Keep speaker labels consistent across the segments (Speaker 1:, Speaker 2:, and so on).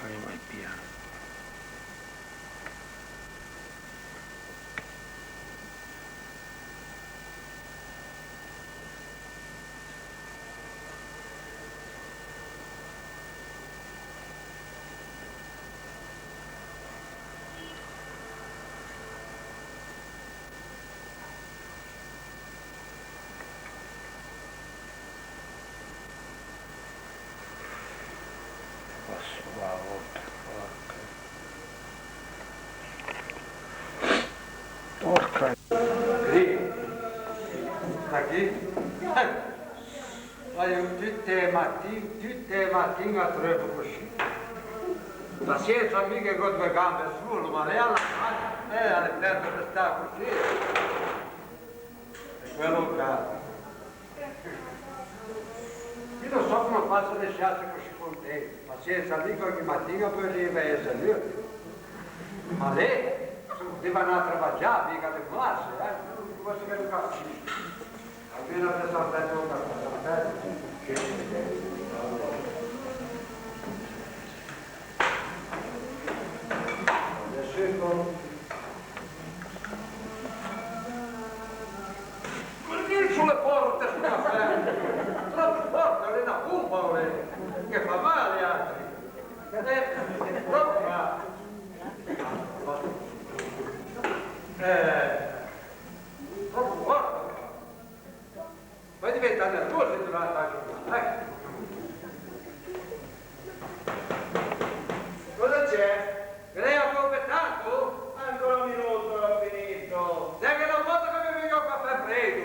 Speaker 1: Andiamo al piano. Passo qua oltre, porca.
Speaker 2: Qui? Da qui? Vai tutte le mattine a tre così. Ma senza mica con due gambe solo, ma lei alla mano, all'interno che sta così. E quello che... Io non so come faccio a lasciarsi così contento, ma senza mica ogni mattina poi deve essere lui. Ma lei deve andare a lavorare, mica di classe, non posso che non capisco. Almeno per sapere una cosa, sulle porte, sul caffè, troppo forte, è una pumpa, che fa male agli altri. Troppo male. Troppo forte. Poi diventa nervoso durante la giornata. Cosa c'è? Lei ha completato? Ancora un minuto, l'ho finito. Sai che una volta che mi vengo a caffè freddo,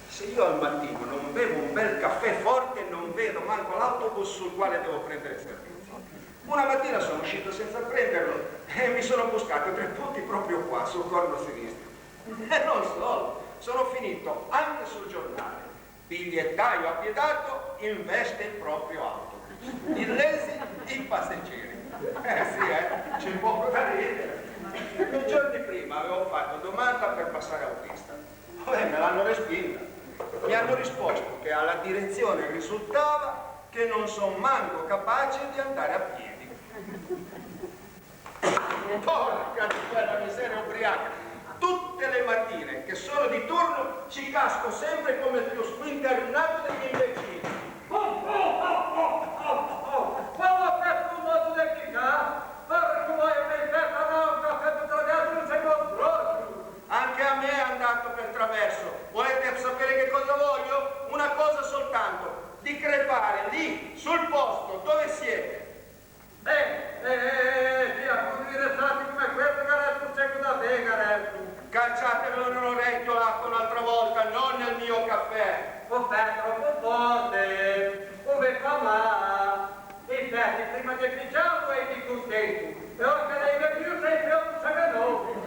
Speaker 3: Se io al mattino non bevo un bel caffè forte, non vedo manco l'autobus sul quale devo prendere servizio. Una mattina sono uscito senza prenderlo e mi sono buscato 3 punti proprio qua, sul corno sinistro. E non solo, sono finito anche sul giornale. Bigliettaio appiedato investe il proprio autobus. Illesi i passeggeri. Sì, c'è poco da ridere. 2 giorni prima avevo fatto domanda per passare autista. Me l'hanno respinta. Mi hanno risposto che alla direzione risultava che non sono manco capace di andare a piedi. Porca di quella miseria ubriaca! Tutte le mattine che sono di turno ci casco sempre come il più squinternato degli imbecilli.
Speaker 2: Quando ho fatto un modo di chica, perché vuoi che inferno no, un caffè per traverso non sei controllo.
Speaker 3: Anche a me è andato per traverso. Volete sapere che cosa voglio? Una cosa soltanto, di crepare lì, sul posto, dove siete.
Speaker 2: Via, come dire stati come questo che adesso non c'è da vegare.
Speaker 3: Cacciatevelo nell'orecchio l'acqua un'altra volta, non nel mio caffè.
Speaker 2: Un pezzo troppo forte, come fa ma. Infatti, prima di pigiamo e di contento. E ora che lei vede più, sei più, sai che no.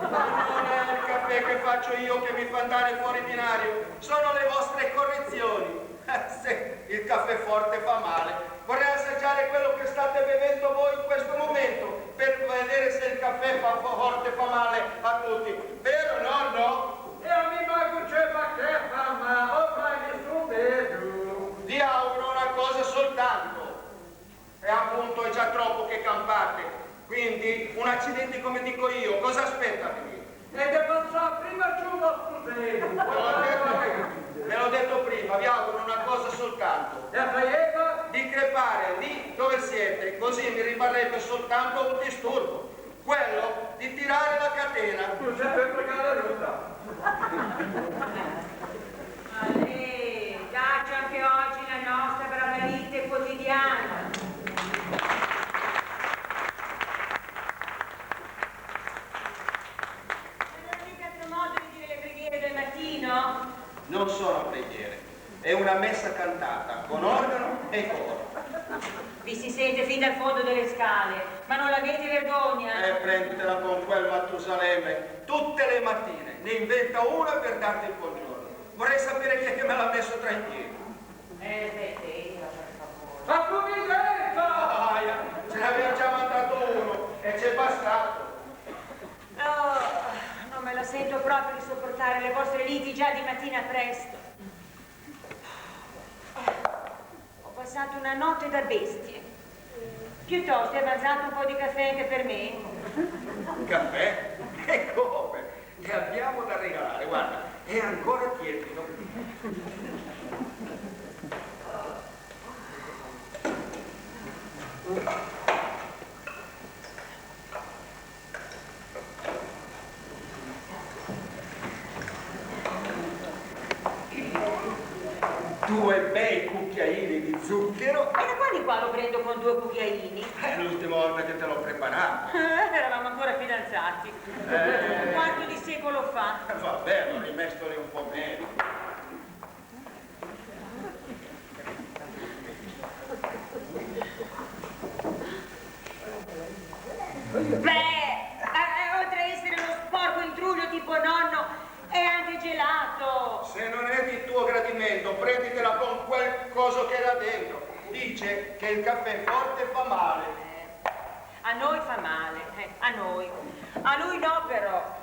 Speaker 3: Ma non è il caffè che faccio io che mi fa andare fuori binario, sono le vostre correzioni. Se il caffè forte fa male, vorrei assaggiare quello che state bevendo voi in questo momento per vedere se il caffè forte fa male a tutti. Vero nonno?
Speaker 2: E a me manco c'è che fa ma ormai nessuno vedo.
Speaker 3: Vi auguro una cosa soltanto. E appunto è già troppo che campate. Quindi un accidente come dico io, cosa aspetta di me?
Speaker 2: E che passò prima giù lo scusate.
Speaker 3: Ve l'ho detto prima, vi auguro una cosa soltanto.
Speaker 2: E a
Speaker 3: Di crepare lì dove siete, così mi rimarrebbe soltanto un disturbo. Quello di tirare la catena.
Speaker 2: tu sei per pregare la ruta.
Speaker 4: Dacci anche oggi la nostra brava lite quotidiana.
Speaker 3: Non sono preghiere, è una messa cantata con organo e coro.
Speaker 4: Vi si sente fin dal fondo delle scale, ma non avete vergogna?
Speaker 3: Prenditela con quel Mattusalemme, tutte le mattine, ne inventa una per darti il buongiorno. Vorrei sapere chi è che me l'ha messo tra i piedi.
Speaker 4: Beh, ascoltare le vostre liti già di mattina presto. Ho passato una notte da bestie. Piuttosto è avanzato un po' di caffè anche per me.
Speaker 3: Caffè? E come? Ne abbiamo da regalare, guarda, è ancora tiepido. Due bei cucchiaini di zucchero.
Speaker 4: E da quando in qua lo prendo con 2 cucchiaini?
Speaker 3: È l'ultima volta che te l'ho preparato.
Speaker 4: Eravamo ancora fidanzati. Un quarto di secolo fa.
Speaker 3: Vabbè, l'ho rimestoli un po' meno.
Speaker 4: Oltre a essere uno sporco intruglio tipo nonno, è anche gelato.
Speaker 3: Se non è di tuo gradimento, prenditela con quel coso che era dentro. Dice che il caffè forte fa male.
Speaker 4: A noi fa male, a noi. A lui no però.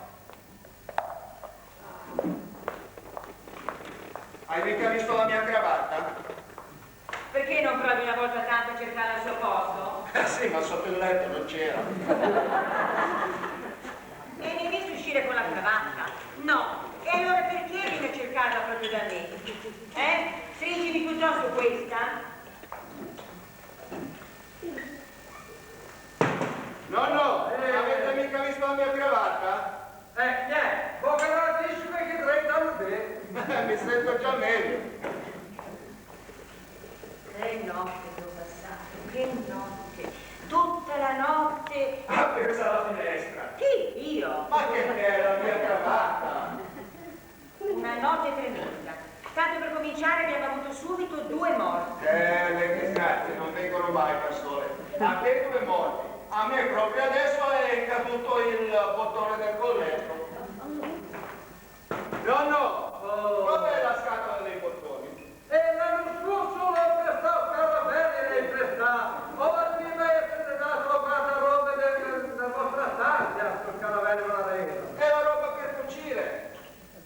Speaker 3: Hai mica visto la mia cravatta?
Speaker 4: Perché non provi una volta tanto a cercare al suo posto?
Speaker 3: Sì, ma sotto il letto non c'era.
Speaker 4: E mi hai visto uscire con la cravatta? No. E allora perché vieni a cercarla proprio da me? Stringimi piuttosto questa.
Speaker 3: Nonno, avete mica visto la mia cravatta?
Speaker 2: Niente, poca grandissima che trenta bene.
Speaker 3: Mi sento già meglio.
Speaker 4: Che notte che ho passato, che notte. Tutta la notte.
Speaker 3: Appesa alla finestra.
Speaker 4: Chi? Io?
Speaker 3: Ma che è la mia cravatta?
Speaker 4: Una notte tremenda. Tanto per cominciare abbiamo avuto subito 2 morti.
Speaker 3: Le disgrazie non vengono mai da sole. A te 2 morti. A me proprio adesso è caduto il bottone del colletto. Nonno, dov'è la scatola dei bottoni?
Speaker 2: E l'anno scorso l'ho prestato per bene, l'hai prestato. Ora prima avete dato la guardaroba della vostra stanza, sto caravello la resa.
Speaker 3: È la roba per cucire.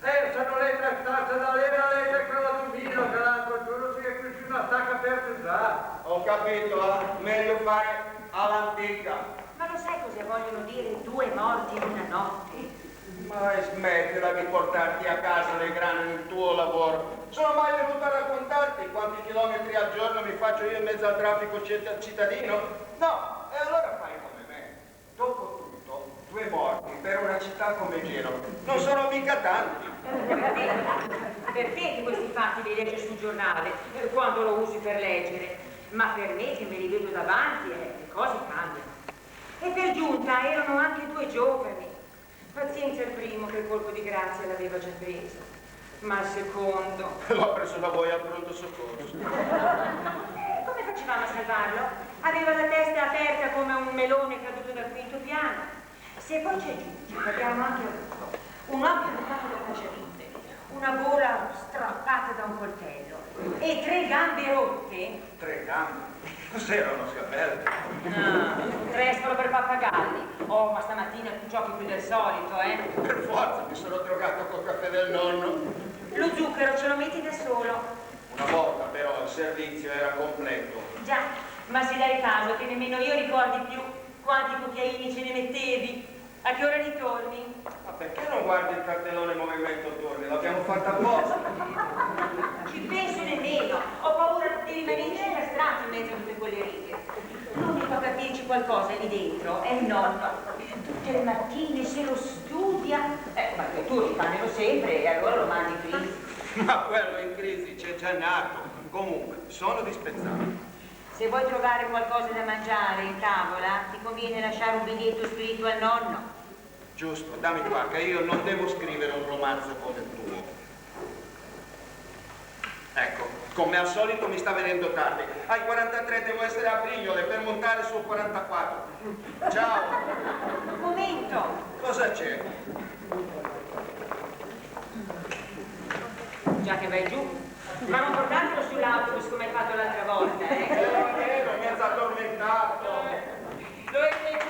Speaker 2: Se non l'hai prestata da lei, la lei per quella d'umino, che l'altro giorno si è qui una stacca per già.
Speaker 3: Ho capito, meglio fare all'antica.
Speaker 4: Ma lo sai cosa vogliono dire 2 morti in una notte?
Speaker 3: Ma smettila di portarti a casa le grane del tuo lavoro. Sono mai venuto a raccontarti quanti chilometri al giorno mi faccio io in mezzo al traffico cittadino? No, e allora fai come me. Dopo tutto, 2 morti per una città come Genova non sono mica tanti.
Speaker 4: Perché di questi fatti li legge sul giornale quando lo usi per leggere? Ma per me che me li vedo davanti le cose cambiano. E per giunta erano anche 2 giovani. Pazienza il primo che il colpo di grazia l'aveva già preso, ma il secondo...
Speaker 3: L'ho preso da voi al pronto soccorso.
Speaker 4: Come facevamo a salvarlo? Aveva la testa aperta come un melone caduto dal 5º piano. Se poi ci aggiungi che abbiamo anche avuto un occhio bucato da cacciavite, una gola strappata da un coltello e 3 gambe rotte...
Speaker 3: 3 gambe? Cos'erano scappelle?
Speaker 4: No, crescono per pappagalli. Oh, ma stamattina tu giochi più del solito,
Speaker 3: Per forza, mi sono drogato col caffè del nonno.
Speaker 4: Lo zucchero ce lo metti da solo.
Speaker 3: Una volta però il servizio era completo.
Speaker 4: Già, ma se dai caso che nemmeno io ricordi più quanti cucchiaini ce ne mettevi, a che ora ritorni?
Speaker 3: Ma perché non guardi il cartellone movimento turni? L'abbiamo fatta apposta.
Speaker 4: Ci penso nemmeno, ho paura di rimanerci incastrato in mezzo a tutte quelle righe. L'unico a capirci qualcosa lì dentro è il nonno. Tutte le mattine se lo studia. Ma che tu rifanelo sempre e allora lo mandi in crisi.
Speaker 3: Ma quello in crisi c'è già nato. Comunque, sono dispensato.
Speaker 4: Se vuoi trovare qualcosa da mangiare in tavola, ti conviene lasciare un biglietto scritto al nonno.
Speaker 3: Giusto, dammi qua, che io non devo scrivere un romanzo come il tuo. Ecco, come al solito mi sta venendo tardi. Ai 43 devo essere a Brignole per montare sul 44. Ciao!
Speaker 4: Un momento!
Speaker 3: Cosa c'è?
Speaker 4: Già che vai giù, ma non portatelo sull'autobus come hai fatto l'altra volta,
Speaker 3: Ero mezzo addormentato.
Speaker 4: Dove sei tu?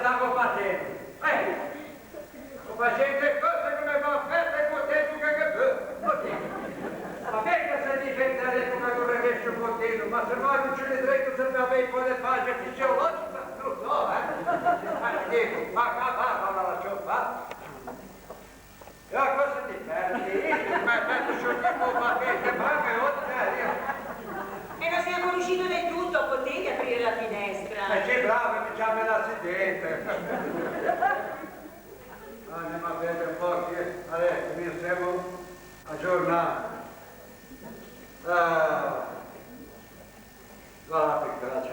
Speaker 2: stavo facendo? Sto facendo le cose come va fatta e contento che va bene se difendere come un rovescio continuo, ma se no non ce ne dritto se mi avevi un po' di pace fisiologica, non so, Ma dico, va, la lascio fare. E a cosa ti perdi? Ma tanto sciocchino fa che manca e
Speaker 4: E non siamo riusciti del tutto, potevi aprire la finestra.
Speaker 2: sei bravo, mi chiami l'accidente. Andiamo a vedere un po' che adesso mi siamo aggiornati. La piccola.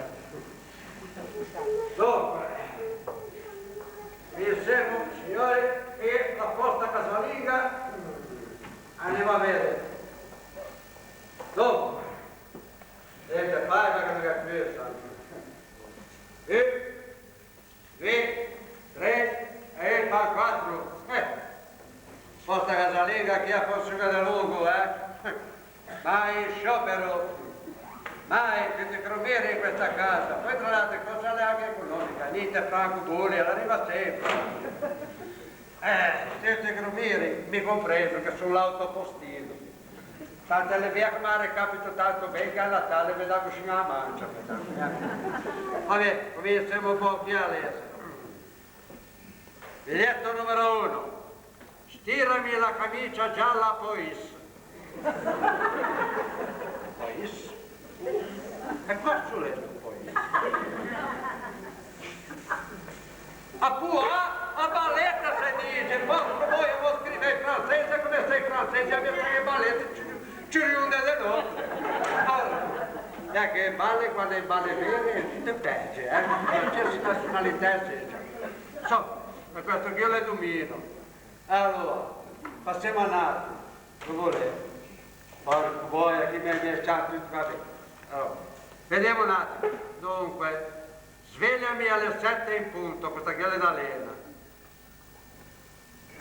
Speaker 2: Dunque, mi siamo, signori, e la posta casalinga. Andiamo a vedere. Dunque, vedete, paga che mi ha preso. 1, 2, 3 e 4. Posta casalinga chi ha forse da lungo, Mai sciopero, mai siete cromieri in questa casa. Poi tra l'altro cosa è anche economica, niente franco buoni, arriva sempre. Siete cromieri, mi compreso che sono l'autopostino. Tante le via che mi capito tanto bene che a Natale mi dà così una mancia. Vabbè, cominciamo un po' più a leggere. Biglietto numero 1. Stirami la camicia gialla Pois. Pois? E posso leggere Pois? A balletta si dice, posso voi vuoi scrivere in francese come sei francese, a me balletta ci riunde le notte. Allora, è che balle quando è balle vere è tutto peggio, qualsiasi nazionalità c'è. Insomma, per questo che io le domino. Allora, passiamo a un attimo, lo volete? Porco boia, chi mi ha messo tutto va bene. Allora, vediamo un attimo. Dunque, svegliami alle 7 in punto, questa ghiella d'Alena.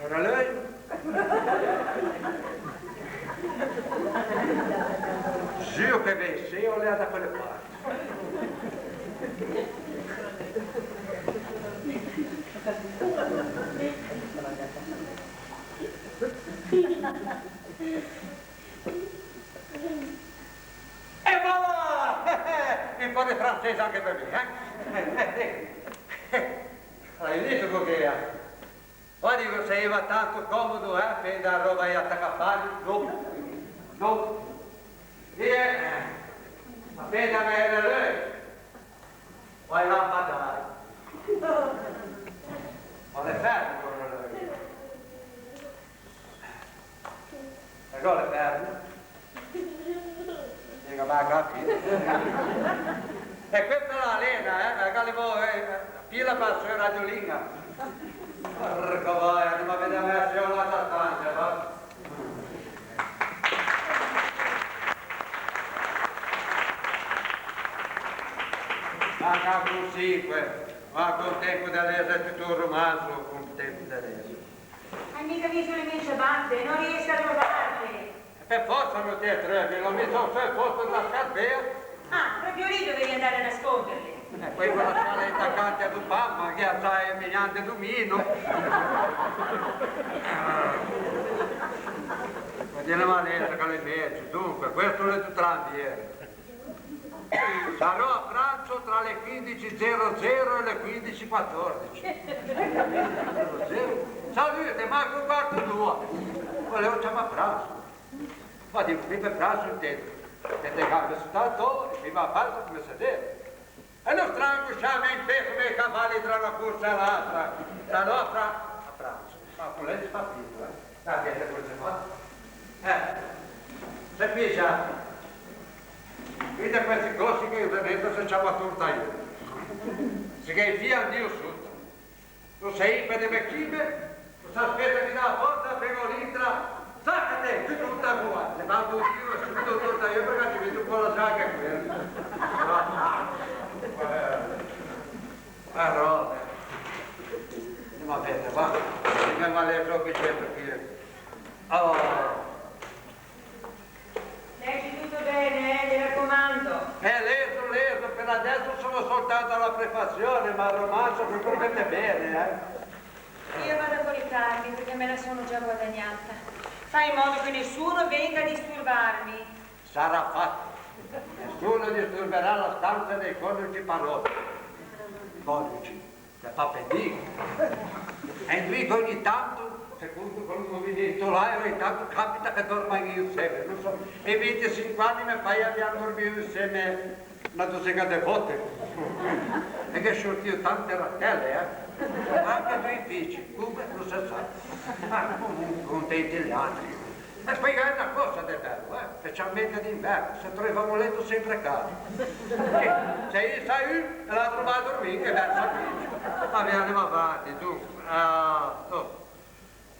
Speaker 2: Era lei? Zio che vesse, io le ha da quelle parti. E voilà! Un po' di francese anche per me, Hai visto che è? Poi dico, se va tanto comodo, per la roba e attaccare, no. Via, appena me ne lei, vai là a badare. Ma le fermo con lei. E cosa le fermo? Dico, ma capito. E questa è la lena, magari voi, pila passo in radiolina. Porca vai, andiamo a vedere se ho la tatanza, va? Manca con 5, ma con tempo da leggere tutto un romanzo, con tempo da leggere.
Speaker 4: Hai mica visto le mie ciabatte? Non riesco a trovarle.
Speaker 2: Per forza non ti atrevi, l'ho messo sul posto della scarpea.
Speaker 4: Proprio lì dovevi andare a nasconderle.
Speaker 2: Poi quella scaletta accanto ad un mamma che sai mediante domino. Vediamo a leggere che le mezzo. Dunque, questo è tutto tranviere. Sarò a pranzo tra le 15.00 e le 15.14. Salute, manco un quarto d'ora. Volevo chiamare a pranzo. Ma dico, qui per pranzo intendo. Che te cambia soltanto, e va a pranzo come sedere. E non strangusciamo in peso come i cavalli tra una corsa e l'altra. La nostra a pranzo. Ma con lei fa più, La gente cose fatte. Se pigia. Vedete questi cose che io dentro se c'è una torta io. Se che via Dio sotto. Tu sei per le vecchime, tu si aspetta che dalla porta, prego l'intra, saccate, tu tutta qua. Se vado io e subito torta io perché ci vedo un po' la giacca quella. Parole. Andiamo a vedere, va. Andiamo a leggere troppo certo qui. Oh.
Speaker 4: Leggi tutto bene, mi raccomando.
Speaker 2: Leso, per adesso sono soltanto alla prefazione, ma il romanzo vi comprende bene,
Speaker 4: Io vado a coricarmi perché me la sono già guadagnata. Fai in modo che nessuno venga a disturbarmi.
Speaker 2: Sarà fatto. Nessuno disturberà la stanza dei coniugi Pallotti. Coniugi, che fa pedire. E invito ogni tanto, secondo quel movimento là, ogni tanto capita che dormano insieme, non so. E 25 anni mi fai abbiamo dormito insieme una dozzina di volte. E che sortio tante rattelle, anche due figli, come non si sa. Ma comunque contenti gli altri. E poi è una cosa di bello, specialmente d'inverno, se troviamo letto sempre caldo. Se io sai uno e l'altro va a dormire, che verso amici. Ma andiamo avanti,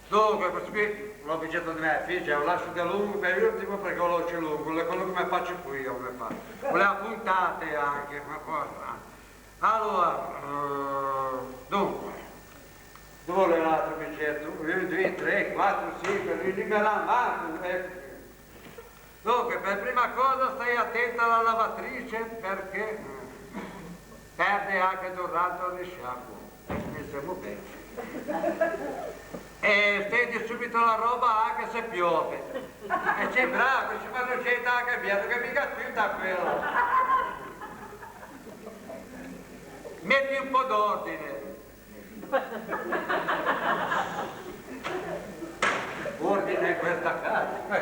Speaker 2: dunque, questo qui l'obbligato di mia figlia, lo lascio da lungo per l'ultimo perché lo lascio lungo, è quello che mi faccio qui io, mi faccio. Le puntate anche, ma cosa. Allora, dunque, dove l'altro biglietto? 1, 2, 3, 4, 5, lì me la mano. Dunque, per prima cosa stai attenta alla lavatrice perché perde anche durante il risciacquo. Mi sembra bene. E stendi subito la roba anche se piove. E sei bravo, ci fanno gente anche via, che mica tutta quello. Metti un po' d'ordine. Ordine in questa casa.
Speaker 4: Ma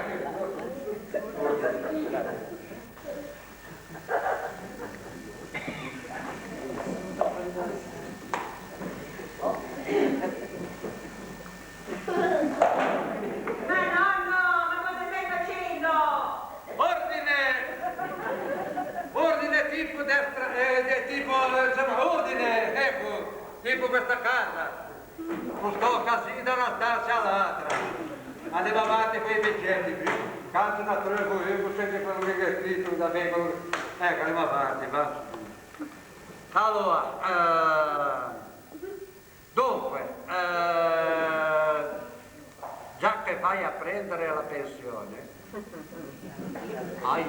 Speaker 4: nonno, ma cosa stai facendo?
Speaker 2: Ordine tipo destra, insomma, ordine, ecco, tipo questa casa. Non sto così da una stanza all'altra. Andiamo avanti con i biglietti qui. Canto da trovo io, senti quello che è scritto da me. Ecco, andiamo avanti, va. Allora, dunque, già che vai a prendere la pensione, ai.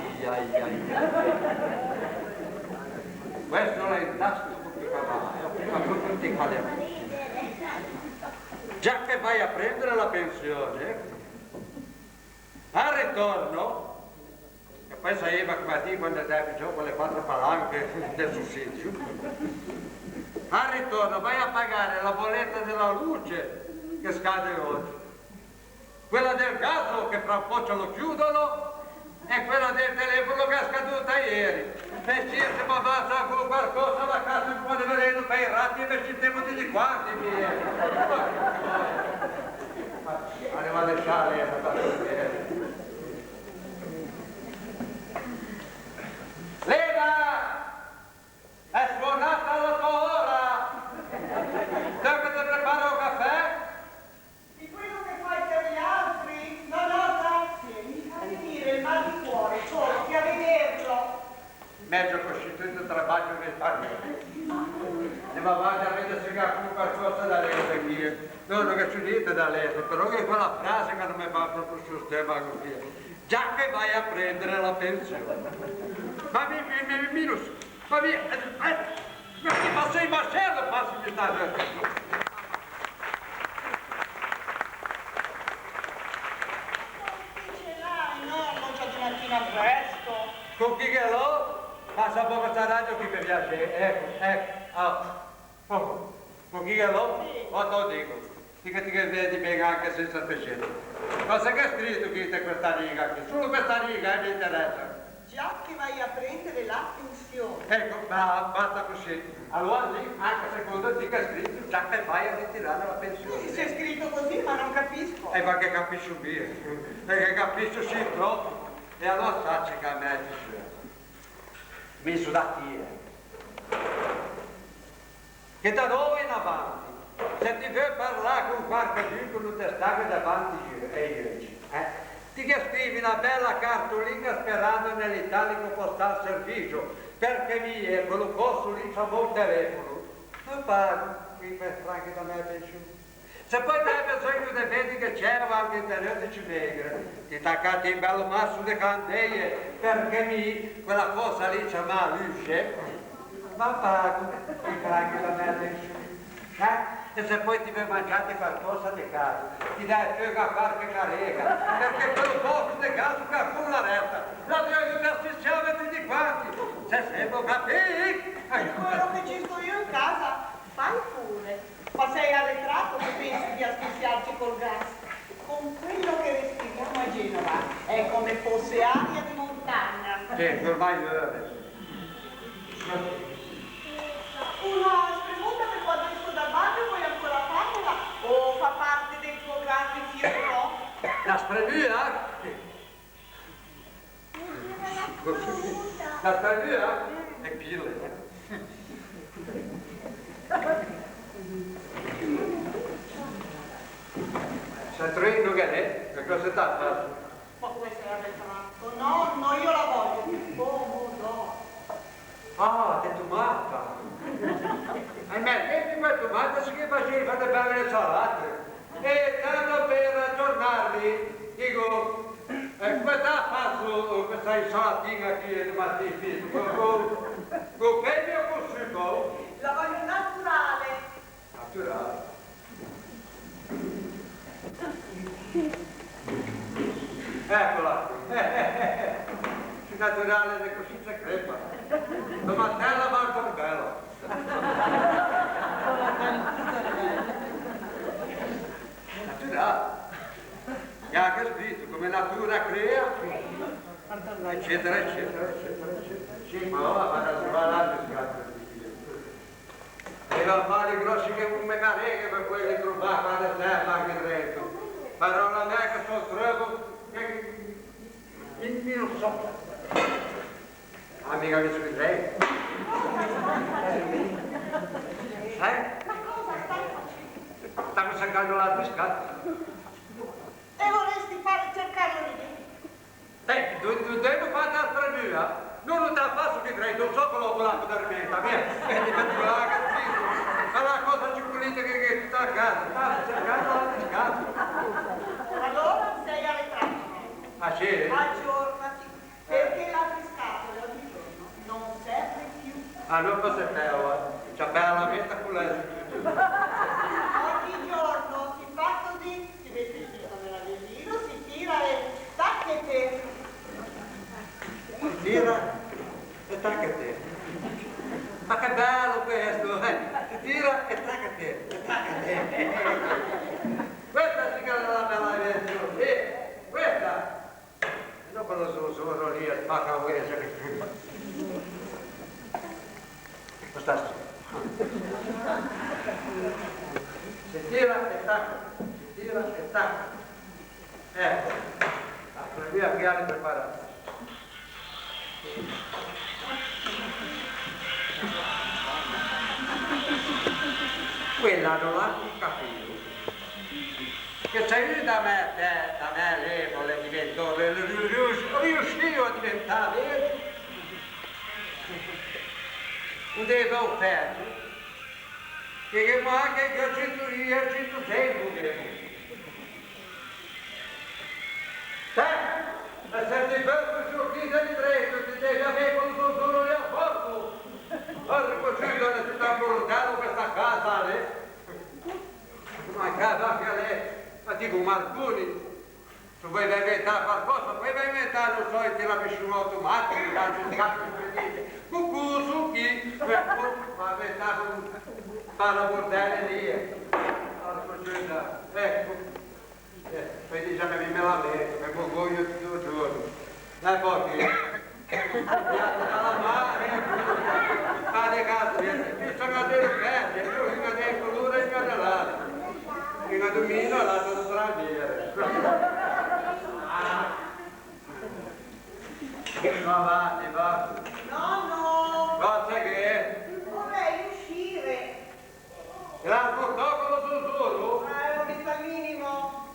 Speaker 2: Questo è il tasto tutti cavalli, già che vai a prendere la pensione, al ritorno, e poi sapeva come dire quando dai giù quelle 4 palanche del sussidio, al ritorno vai a pagare la bolletta della luce che scade oggi, quella del gas che fra un po' ce lo chiudono e quella del telefono che è scaduta ieri. E ci siamo avanzati con qualcosa la casa un po' di veleno per i ratti e per ci tutti di quanti miei. Andiamo a lasciare Lena! È suonata la tua ora! Devo che ti preparo un caffè?
Speaker 5: Di quello che fai per gli altri? No, grazie. Mi fa venire il mal di cuore solo che a vederlo.
Speaker 2: Meglio costituito il trabaggio che farmi. Andiamo avanti a vedere se capisco qualcosa da lei qui. Non che ci dite da lei, però che quella frase che non mi va proprio sul sistema così. Già che vai a prendere la pensione. Ma sei Marcello, passi di stare.
Speaker 5: Ce l'hai, nonno, già di mattina presto.
Speaker 2: Con chi che l'ho? Passa un po' questa radio qui mi piace. Ecco. Con chi che l'ho? Ma te lo dico. Ti vedi bene anche senza piacere. Cosa che è scritto qui in questa riga qui? Solo questa riga mi interessa.
Speaker 5: Già che vai a prendere la pensione.
Speaker 2: Ecco, basta così. Allora lì, anche secondo te che è scritto, già che vai a ritirare la pensione.
Speaker 5: Sì, c'è scritto così, ma non capisco.
Speaker 2: Ma che capisci bene? Perché capisci sì troppo. E allora facci che a me dice. Mi sudati. Che da dove in avanti, se ti vuoi parlare con qualche dicono ti stai davanti e io ti che scrivi una bella cartolina sperando nell'italico postal servizio, perché mi è quello posto lì c'è un telefono. Non pago qui per franchi da me pensione. Se poi hai bisogno di vedi che c'era anche interesse ci venga, ti taccati in bello masso di candele, perché quella cosa lì c'è ma luce, ma pago, ti fraghi la merda. E se poi ti vuoi mangiare qualcosa di casa, ti dai più a fare che carica, perché quello poco di casa che ha con la retta, la devi per tutti quanti, se sento capire.
Speaker 5: Quello che ci sto io in casa, fai pure. Ma sei arretrato che pensi di asfissiarci col gas? Con quello che respiriamo a Genova è come fosse aria di montagna.
Speaker 2: Sì, ormai dove?
Speaker 5: Una spremuta per quando esco dal bagno puoi ancora farla o fa parte del tuo grande fiorò?
Speaker 2: La spremura? La spremura? È pille. Se treno che è? Che cosa sta facendo?
Speaker 5: Ma come sei arretrato? No, io la voglio. Pomodoro.
Speaker 2: Ah, è tomata! E metti quel tomata si che facevi fate bene le salate. E tanto per aggiornarli, dico, come sta fatto questa insalatina qui domattina? Con penne o con succo?
Speaker 5: La voglio naturale.
Speaker 2: Naturale. Eccola! Naturale di così c'è crepa. Domattina va ancora bella. Naturale. E anche scritto come natura crea, eccetera, eccetera, eccetera, eccetera. Sì, ma ora va a sbagliare le scatole. E va a fare grossi che un mecareghe per quelli trovati alla terra anche dentro. Parola mia che sto trovo io non so. Amica che sui lei.
Speaker 5: Ma cosa stai facendo?
Speaker 2: Stavo cercando la biscatta.
Speaker 5: E vorresti fare cercarlo lì?
Speaker 2: Tu devi fare la spremura. Non ti faccio che credi, non so quello volato da rimetta, via. E ti metto la cazzina. Ma la cosa cipollita che sta a casa. Stavo cercando la biscatta.
Speaker 5: Allora sei arretrato.
Speaker 2: Ah sì?
Speaker 5: Aggiornati, perché l'apriscatole ogni giorno non serve più.
Speaker 2: Ah, non cosa bella. C'è bella metta con lei.
Speaker 5: Ogni giorno si fa così, si mette il dito nell'anellino, si tira e tacchete.
Speaker 2: Si tira e taccate. Ma che bello questo! Si tira e taccate. E taccate. Questa si chiama la bella invenzione. Questa! Dopo lo sono lì a spacca uese. Questa sì. Si tira e tacca. Si tira e tacca. Ecco. La via piana preparata. Quella non l'ha capito. Che sei venuto da me l'evole diventò, riuscivo a diventare vero. Non devo offerto. Che manca che ho 100 tempo. Ma se ti fermo su chi sei dritto, ti devi avere con il tuo lì a porto. Guarda così, dove ti sta portando questa casa, ma casa anche a lei. Ma dico, Marconi, se vuoi inventare qualcosa, puoi inventare, non so, il tiramisù automatico, il cazzo di cucù, su chi, ma inventare un parabordelli lì. Ecco. Poi diciamo che me la metto, che voglio tutto il giorno. E poi alla mare, fare caso, mi sono a dire bene, io mi cade il colore e mi cade l'altro. Mi domino e l'altro straniere. Va, va.
Speaker 5: No,
Speaker 2: Cosa che?
Speaker 5: vorrei uscire.
Speaker 2: Era un tocco solo?
Speaker 5: Ho visto al minimo.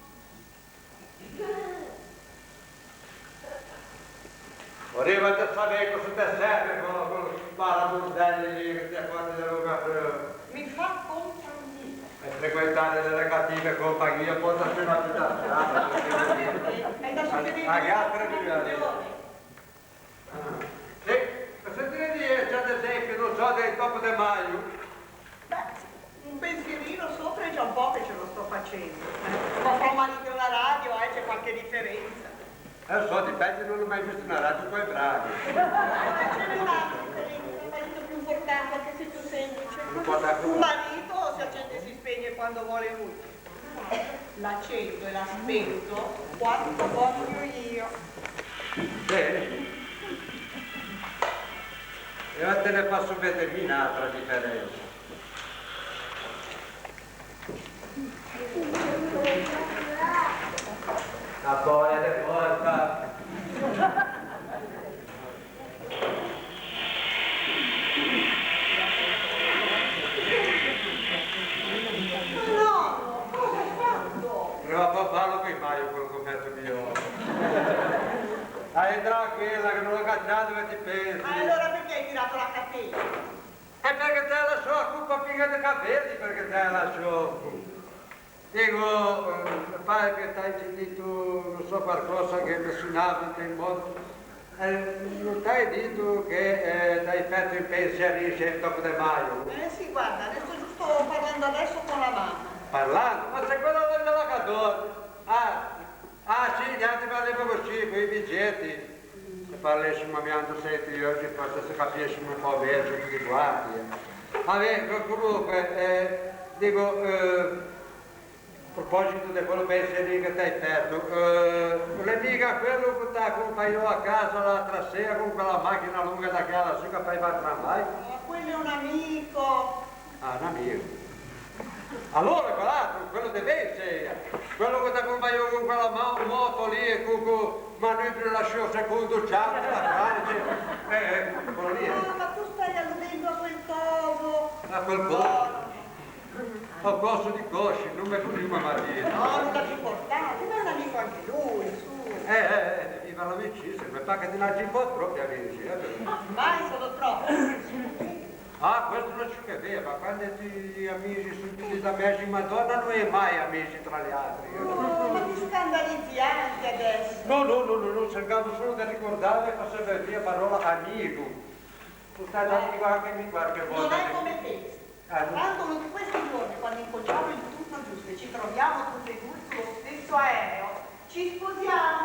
Speaker 2: Voleva te sapere cosa ti serve con il parabordelli lì che ti accordi dell'ocazione.
Speaker 5: Mi fa compagnia.
Speaker 2: E frequentare delle cattive compagnie porta fino a strada.
Speaker 5: È da succedere
Speaker 2: Agli altri
Speaker 5: in
Speaker 2: livelli. Sì, per sentire dire, c'è ad esempio, non so, dei dopo De Maio?
Speaker 5: Beh, un pensierino sopra è già un po' che ce lo sto facendo. Ma fra un marito e una radio, c'è qualche differenza.
Speaker 2: So, dipende, non ho mai visto una radio con i bravi.
Speaker 5: Ce n'è una differenza, un marito più importante, anche se più semplice. Un marito si accende e si spegne quando vuole lui. L'accendo e la spento quando voglio io.
Speaker 2: Bene. E ora te ne faccio vedere un'altra differenza. La boia di porta.
Speaker 5: No, cosa hai fatto?
Speaker 2: Prova a farlo che mai quello che ho fatto io. Dai tranquilla che non l'ho cacciato e ti pensi.
Speaker 5: Allora perché hai tirato la catena?
Speaker 2: E perché te la so, a colpa figa dei capelli, perché te la so. Dico, pare che ti hai sentito, non so, qualcosa che mi suonava in quel modo. Non ti hai detto che ti hai fatto il pensierisce dopo De Maio?
Speaker 5: Sì, guarda, ne sto giusto parlando adesso con la mamma.
Speaker 2: Parlando? Ma sei quello del locatore? Sì, gli altri parlavano così, con i biglietti. Se parlassimo abbiamo senti oggi, forse se capissimo un po' meglio tutti quanti. Vabbè, comunque, dico, a proposito di quello pensieri che ti hai perso, non è mica quello che ti accompagnò a casa l'altra sera con quella macchina lunga da casa, su che fai per tramvai?
Speaker 5: Quello è un amico.
Speaker 2: Ah, un amico. Allora quell'altro, quello di Venezia, quello che ti accompagnò con quella moto lì e con manubrio lasciò secondo ciao della Francia, quello lì.
Speaker 5: Ma tu stai alludendo a quel coso.
Speaker 2: A quel coso. Ho costo di cosci, non mi prima mattina.
Speaker 5: No, non lasci portare, ma è un amico anche lui, su.
Speaker 2: Viva l'amicizia, mi pare che ti lasci un po' troppo amici.
Speaker 5: Mai sono troppo.
Speaker 2: Questo non ci capiva, ma quando gli amici sono tutti da me, Madonna non è mai amici tra gli altri.
Speaker 5: Ma ti scandalizzi anche adesso.
Speaker 2: No, cercavo solo di ricordare che faceva via parola amico. Tu stai amico anche mi qualche volta.
Speaker 5: Non è come pensi. Tanto uno di questi giorni, quando incontriamo il tutto giusto e ci troviamo tutti e due sullo stesso aereo, ci sposiamo